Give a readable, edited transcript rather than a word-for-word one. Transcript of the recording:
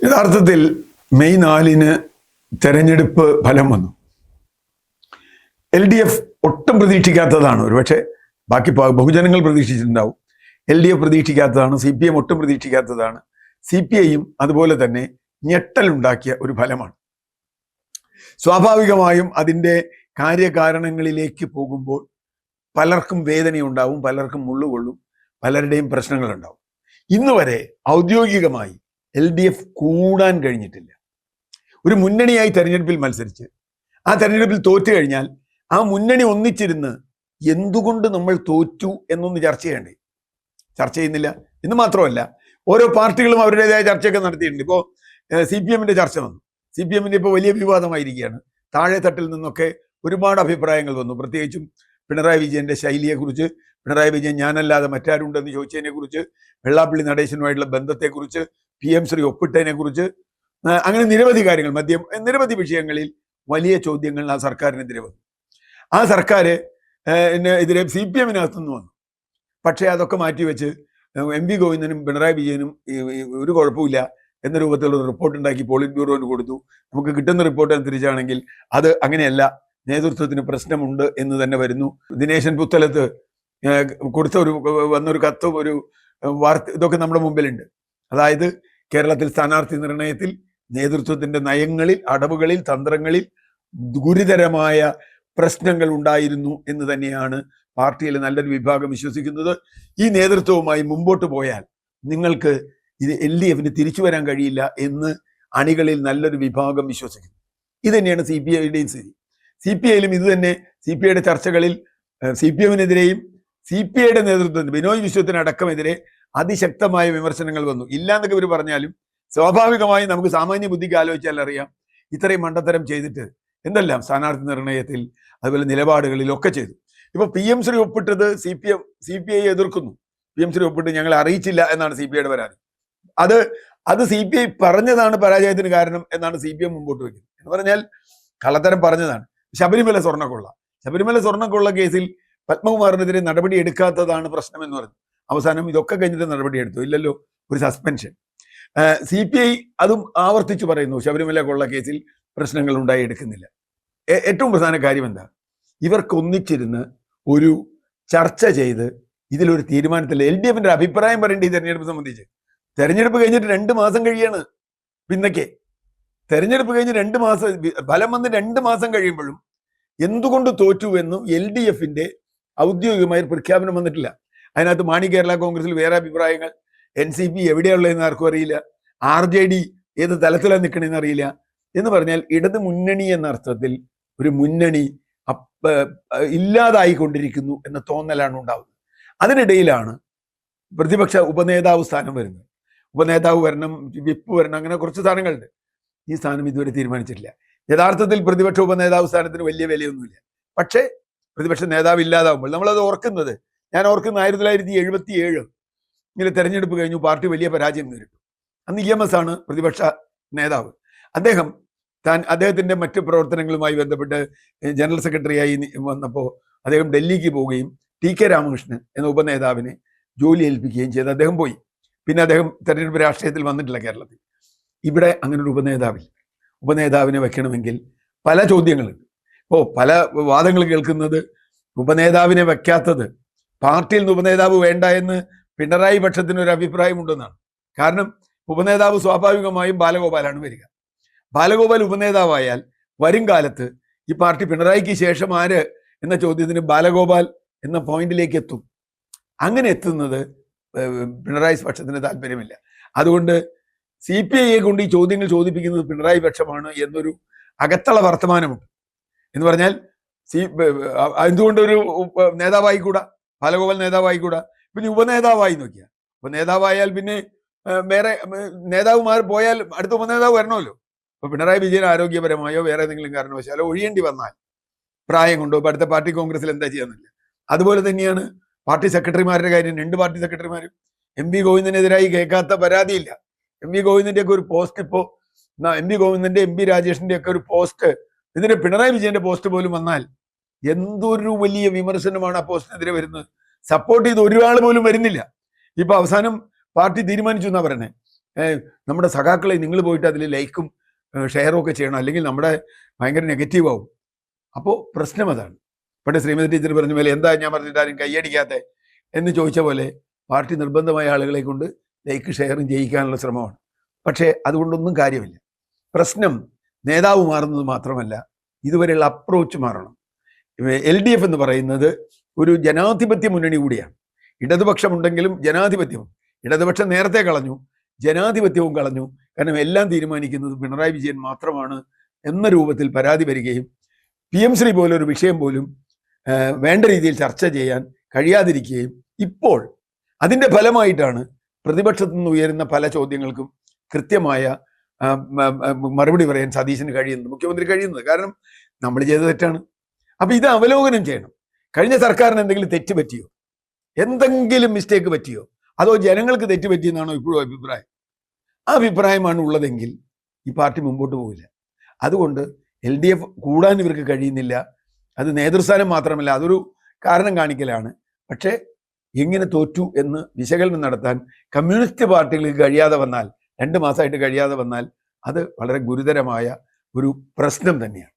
യഥാർത്ഥത്തിൽ മെയ് 4-ന് തെരഞ്ഞെടുപ്പ് ഫലം വന്നു. LDF ഒട്ടും പ്രതീക്ഷിക്കാത്തതാണ്. ഒരുപക്ഷെ ബാക്കി ബഹുജനങ്ങൾ പ്രതീക്ഷിച്ചിട്ടുണ്ടാവും. LDF പ്രതീക്ഷിക്കാത്തതാണ്. CPM ഒട്ടും പ്രതീക്ഷിക്കാത്തതാണ്. CPIയും അതുപോലെ തന്നെ ഞെട്ടലുണ്ടാക്കിയ ഒരു ഫലമാണ്. സ്വാഭാവികമായും അതിൻ്റെ കാര്യകാരണങ്ങളിലേക്ക് പോകുമ്പോൾ പലർക്കും വേദനയുണ്ടാവും, പലർക്കും മുള്ളുകൊള്ളും, പലരുടെയും പ്രശ്നങ്ങളുണ്ടാവും. ഇന്ന് വരെ ഔദ്യോഗികമായി LDF കൂടാൻ കഴിഞ്ഞിട്ടില്ല. ഒരു മുന്നണിയായി തെരഞ്ഞെടുപ്പിൽ മത്സരിച്ച് ആ തെരഞ്ഞെടുപ്പിൽ തോറ്റു കഴിഞ്ഞാൽ ആ മുന്നണി ഒന്നിച്ചിരുന്ന് എന്തുകൊണ്ട് നമ്മൾ തോറ്റു എന്നൊന്ന് ചർച്ച ചെയ്യണ്ടേ? ചർച്ച ചെയ്യുന്നില്ല എന്ന് മാത്രമല്ല, ഓരോ പാർട്ടികളും അവരുടേതായ ചർച്ചയൊക്കെ നടത്തിയിട്ടുണ്ട്. ഇപ്പോൾ CPMന്റെ ചർച്ച വന്നു. CPMന്റെ ഇപ്പോൾ വലിയ വിവാദമായിരിക്കുകയാണ്. താഴെ തട്ടിൽ നിന്നൊക്കെ ഒരുപാട് അഭിപ്രായങ്ങൾ വന്നു. പ്രത്യേകിച്ചും പിണറായി വിജയന്റെ ശൈലിയെക്കുറിച്ച്, പിണറായി വിജയൻ ഞാനല്ലാതെ മറ്റാരുണ്ടെന്ന് ചോദിച്ചതിനെ കുറിച്ച്, വെള്ളാപ്പള്ളി നടേശനുമായിട്ടുള്ള ബന്ധത്തെക്കുറിച്ച്, PM ശ്രീ ഒപ്പിട്ടതിനെ കുറിച്ച്, അങ്ങനെ നിരവധി കാര്യങ്ങൾ, നിരവധി വിഷയങ്ങളിൽ വലിയ ചോദ്യങ്ങൾ ആ സർക്കാരിനെതിരെ വന്നു. ആ സർക്കാർ എതിരെ CPMനകത്തുനിന്ന് വന്നു. പക്ഷേ അതൊക്കെ മാറ്റിവെച്ച് MV ഗോവിന്ദനും പിണറായി വിജയനും ഒരു കുഴപ്പമില്ല എന്ന രൂപത്തിലുള്ള റിപ്പോർട്ട് ഉണ്ടാക്കി പോളിറ്റ് ബ്യൂറോന് കൊടുത്തു. നമുക്ക് കിട്ടുന്ന റിപ്പോർട്ട് അനുസരിച്ചാണെങ്കിൽ അത് അങ്ങനെയല്ല, നേതൃത്വത്തിന് പ്രശ്നമുണ്ട് എന്ന് തന്നെ വരുന്നു. ദിനേശൻ പുത്തലത്ത് കൊടുത്ത വന്നൊരു കത്ത്, ഒരു വാർത്ത, ഇതൊക്കെ നമ്മുടെ മുമ്പിലുണ്ട്. അതായത് കേരളത്തിൽ സ്ഥാനാർത്ഥി നിർണയത്തിൽ നേതൃത്വത്തിന്റെ നയങ്ങളിൽ, അടവുകളിൽ, തന്ത്രങ്ങളിൽ ഗുരുതരമായ പ്രശ്നങ്ങൾ ഉണ്ടായിരുന്നു എന്ന് തന്നെയാണ് പാർട്ടിയിലെ നല്ലൊരു വിഭാഗം വിശ്വസിക്കുന്നത്. ഈ നേതൃത്വവുമായി മുമ്പോട്ട് പോയാൽ നിങ്ങൾക്ക് ഇത് LDFന് തിരിച്ചു വരാൻ കഴിയില്ല എന്ന് അണികളിൽ നല്ലൊരു വിഭാഗം വിശ്വസിക്കുന്നു. ഇത് തന്നെയാണ് CPIയുടെയും സ്ഥിതി. CPIയിലും ഇത് തന്നെ. CPIയുടെ ചർച്ചകളിൽ CPMനെതിരെയും CPIയുടെ നേതൃത്വത്തിന്, ബിനോയ് വിശ്വത്തിനടക്കമെതിരെ അതിശക്തമായ വിമർശനങ്ങൾ വന്നു. ഇല്ലാന്നൊക്കെ ഇവർ പറഞ്ഞാലും സ്വാഭാവികമായും നമുക്ക് സാമാന്യ ബുദ്ധിക്ക് ആലോചിച്ചാൽ അറിയാം, ഇത്രയും മണ്ടത്തരം ചെയ്തിട്ട് എന്തെല്ലാം സ്ഥാനാർത്ഥി നിർണയത്തിൽ അതുപോലെ നിലപാടുകളിലൊക്കെ ചെയ്തു. ഇപ്പൊ PM ശ്രീ ഒപ്പിട്ടത് CPI എതിർക്കുന്നു. PM ശ്രീ ഒപ്പിട്ട് ഞങ്ങളെ അറിയിച്ചില്ല എന്നാണ് CPIയുടെ പരാതി. അത് CPI പറഞ്ഞതാണ് പരാജയത്തിന് കാരണം എന്നാണ് CPM മുമ്പോട്ട് വയ്ക്കുന്നത്. എന്ന് പറഞ്ഞാൽ കള്ളത്തരം പറഞ്ഞതാണ്. ശബരിമല സ്വർണ്ണക്കൊള്ള കേസിൽ പത്മകുമാറിനെതിരെ നടപടി എടുക്കാത്തതാണ് പ്രശ്നം എന്ന് പറഞ്ഞു. അവസാനം ഇതൊക്കെ കഴിഞ്ഞിട്ട് നടപടി എടുത്തു? ഇല്ലല്ലോ, ഒരു സസ്പെൻഷൻ. CPI അതും ആവർത്തിച്ചു പറയുന്നു, ശബരിമല കൊള്ള കേസിൽ പ്രശ്നങ്ങൾ ഉണ്ടായി എടുക്കുന്നില്ല. ഏറ്റവും പ്രധാന കാര്യം എന്താ? ഇവർക്ക് ഒന്നിച്ചിരുന്ന് ഒരു ചർച്ച ചെയ്ത് ഇതിലൊരു തീരുമാനത്തിൽ LDFന്റെ അഭിപ്രായം പറയേണ്ട ഈ തെരഞ്ഞെടുപ്പ് സംബന്ധിച്ച്. തെരഞ്ഞെടുപ്പ് കഴിഞ്ഞിട്ട് 2 മാസം കഴിയാണ്. പിന്നൊക്കെ തെരഞ്ഞെടുപ്പ് കഴിഞ്ഞ് 2 മാസം, ഫലം വന്ന് 2 മാസം കഴിയുമ്പോഴും എന്തുകൊണ്ട് തോറ്റു എന്നും LDFന്റെ ഔദ്യോഗികമായ പ്രഖ്യാപനം വന്നിട്ടില്ല. അതിനകത്ത് മാണി കേരള കോൺഗ്രസിൽ വേറെ അഭിപ്രായങ്ങൾ, NCP എവിടെയുള്ളതെന്ന് ആർക്കും അറിയില്ല, RJD ഏത് തലത്തിലാണ് നിൽക്കണമെന്ന് അറിയില്ല. എന്ന് പറഞ്ഞാൽ ഇടത് മുന്നണി എന്ന അർത്ഥത്തിൽ ഒരു മുന്നണി ഇല്ലാതായിക്കൊണ്ടിരിക്കുന്നു എന്ന തോന്നലാണ് ഉണ്ടാവുന്നത്. അതിനിടയിലാണ് പ്രതിപക്ഷ ഉപനേതാവ് സ്ഥാനം വരുന്നത്. ഉപനേതാവ് വരണം, വിപ്പ് വരണം, അങ്ങനെ കുറച്ച് സ്ഥാനങ്ങളുണ്ട്. ഈ സ്ഥാനം ഇതുവരെ തീരുമാനിച്ചിട്ടില്ല. യഥാർത്ഥത്തിൽ പ്രതിപക്ഷ ഉപനേതാവ് സ്ഥാനത്തിന് വലിയ വിലയൊന്നുമില്ല. പക്ഷേ പ്രതിപക്ഷ നേതാവ് ഇല്ലാതാവുമ്പോൾ നമ്മളത് ഓർക്കുന്നത്, ഞാൻ ഓർക്കുന്ന 1977 ഇങ്ങനെ തെരഞ്ഞെടുപ്പ് കഴിഞ്ഞു, പാർട്ടി വലിയ പരാജയം നേരിട്ടു. അന്ന് EMS ആണ് പ്രതിപക്ഷ നേതാവ്. അദ്ദേഹത്തിന്റെ മറ്റു പ്രവർത്തനങ്ങളുമായി ബന്ധപ്പെട്ട് ജനറൽ സെക്രട്ടറിയായി വന്നപ്പോൾ അദ്ദേഹം ഡൽഹിക്ക് പോവുകയും TK രാമകൃഷ്ണൻ എന്ന ഉപനേതാവിനെ ജോലി ഏൽപ്പിക്കുകയും ചെയ്ത് അദ്ദേഹം പോയി. പിന്നെ അദ്ദേഹം തെരഞ്ഞെടുപ്പ് രാഷ്ട്രീയത്തിൽ വന്നിട്ടില്ല കേരളത്തിൽ. ഇവിടെ അങ്ങനെ ഒരു ഉപനേതാവിനെ വെക്കണമെങ്കിൽ പല ചോദ്യങ്ങളുണ്ട്. പല വാദങ്ങൾ കേൾക്കുന്നത് ഉപനേതാവിനെ വെക്കാത്തത് പാർട്ടിയിൽ നിന്ന് ഉപനേതാവ് വേണ്ട എന്ന് പിണറായി പക്ഷത്തിനൊരു അഭിപ്രായമുണ്ടെന്നാണ്. കാരണം ഉപനേതാവ് സ്വാഭാവികമായും ബാലഗോപാലാണ് വരിക. ബാലഗോപാൽ ഉപനേതാവായാൽ വരും കാലത്ത് ഈ പാർട്ടി പിണറായിക്ക് ശേഷം ആര് എന്ന ചോദ്യത്തിന് ബാലഗോപാൽ എന്ന പോയിന്റിലേക്ക് എത്തും. അങ്ങനെ എത്തുന്നത് പിണറായി പക്ഷത്തിന് താല്പര്യമില്ല. അതുകൊണ്ട് CPIയെ കൊണ്ട് ഈ ചോദ്യങ്ങൾ ചോദിപ്പിക്കുന്നത് പിണറായി പക്ഷമാണ് എന്നൊരു അകത്തള വർത്തമാനമുണ്ട്. എന്ന് പറഞ്ഞാൽ എന്തുകൊണ്ടൊരു നേതാവായിക്കൂടാ, ബാലഗോപാൽ നേതാവായിക്കൂടാ, പിന്നെ ഉപനേതാവായി നോക്കിയാൽ, ഉപനേതാവായാൽ പിന്നെ വേറെ നേതാവുമാർ പോയാൽ അടുത്ത ഉപനേതാവ് വരണമല്ലോ. ഇപ്പൊ പിണറായി വിജയൻ ആരോഗ്യപരമായോ വേറെ ഏതെങ്കിലും കാരണവശാലോ ഒഴിയേണ്ടി വന്നാൽ പ്രായം കൊണ്ടോ ഇപ്പൊ അടുത്ത പാർട്ടി കോൺഗ്രസിൽ എന്താ ചെയ്യാന്നില്ല. അതുപോലെ തന്നെയാണ് പാർട്ടി സെക്രട്ടറിമാരുടെ കാര്യം. 2 പാർട്ടി സെക്രട്ടറിമാരും MV ഗോവിന്ദനെതിരായി കേൾക്കാത്ത പരാതിയില്ല. MV ഗോവിന്ദന്റെ ഒക്കെ ഒരു പോസ്റ്റ് ഇപ്പോൾ, MV ഗോവിന്ദന്റെ MB രാജേഷിന്റെ ഒക്കെ ഒരു പോസ്റ്റ്, ഇതിന് പിണറായി വിജയന്റെ പോസ്റ്റ് പോലും വന്നാൽ എന്തൊരു വലിയ വിമർശനമാണ് ആ പോസ്റ്റിനെതിരെ വരുന്നത്. സപ്പോർട്ട് ചെയ്ത് ഒരാൾ പോലും വരുന്നില്ല. ഇപ്പൊ അവസാനം പാർട്ടി തീരുമാനിച്ചു എന്നാ പറയുന്നത്, നമ്മുടെ സഖാക്കളെ നിങ്ങൾ പോയിട്ട് അതിൽ ലൈക്കും ഷെയറും ഒക്കെ ചെയ്യണം, അല്ലെങ്കിൽ നമ്മുടെ ഭയങ്കര നെഗറ്റീവ് ആവും. അപ്പോൾ പ്രശ്നം അതാണ്. പണ്ട് ശ്രീമതി ടീച്ചർ പറഞ്ഞ പോലെ എന്താ ഞാൻ പറഞ്ഞിട്ട് ആരും കൈയടിക്കാത്ത എന്ന് ചോദിച്ച പോലെ പാർട്ടി നിർബന്ധമായ ആളുകളെ കൊണ്ട് ലൈക്ക് ഷെയറും ചെയ്യിക്കാനുള്ള ശ്രമമാണ്. പക്ഷേ അതുകൊണ്ടൊന്നും കാര്യമില്ല. പ്രശ്നം നേതാവ് മാറുന്നത് മാത്രമല്ല, ഇതുവരെയുള്ള അപ്രോച്ച് മാറണം. LDF എന്ന് പറയുന്നത് ഒരു ജനാധിപത്യ മുന്നണി കൂടിയാണ്. ഇടതുപക്ഷമുണ്ടെങ്കിലും ജനാധിപത്യവും, ഇടതുപക്ഷം നേരത്തെ കളഞ്ഞു, ജനാധിപത്യവും കളഞ്ഞു. കാരണം എല്ലാം തീരുമാനിക്കുന്നത് പിണറായി വിജയൻ മാത്രമാണ് എന്ന രൂപത്തിൽ പരാതി വരികയും PM ശ്രീ പോലൊരു വിഷയം പോലും വേണ്ട രീതിയിൽ ചർച്ച ചെയ്യാൻ കഴിയാതിരിക്കുകയും ഇപ്പോൾ അതിൻ്റെ ഫലമായിട്ടാണ് പ്രതിപക്ഷത്തു നിന്ന് ഉയരുന്ന പല ചോദ്യങ്ങൾക്കും കൃത്യമായ മറുപടി പറയാൻ സതീശന് കഴിയുന്നത്, മുഖ്യമന്ത്രി കഴിയുന്നത്. കാരണം നമ്മൾ ചെയ്ത തെറ്റാണ്. അപ്പം ഇത് അവലോകനം ചെയ്യണം. കഴിഞ്ഞ സർക്കാരിന് എന്തെങ്കിലും തെറ്റ് പറ്റിയോ, എന്തെങ്കിലും മിസ്റ്റേക്ക് പറ്റിയോ, അതോ ജനങ്ങൾക്ക് തെറ്റ് പറ്റിയെന്നാണോ ഇപ്പോഴും അഭിപ്രായം? ആ അഭിപ്രായമാണ് ഉള്ളതെങ്കിൽ ഈ പാർട്ടി മുമ്പോട്ട് പോകില്ല. അതുകൊണ്ട് LDF കൂടാൻ ഇവർക്ക് കഴിയുന്നില്ല. അത് നേതൃസ്ഥാനം മാത്രമല്ല, അതൊരു കാരണം കാണിക്കലാണ്. പക്ഷേ എങ്ങനെ തോറ്റു എന്ന് വിശകലനം നടത്താൻ കമ്മ്യൂണിസ്റ്റ് പാർട്ടികൾക്ക് കഴിയാതെ വന്നാൽ, 2 മാസമായിട്ട് കഴിയാതെ വന്നാൽ, അത് വളരെ ഗുരുതരമായ ഒരു പ്രശ്നം തന്നെയാണ്.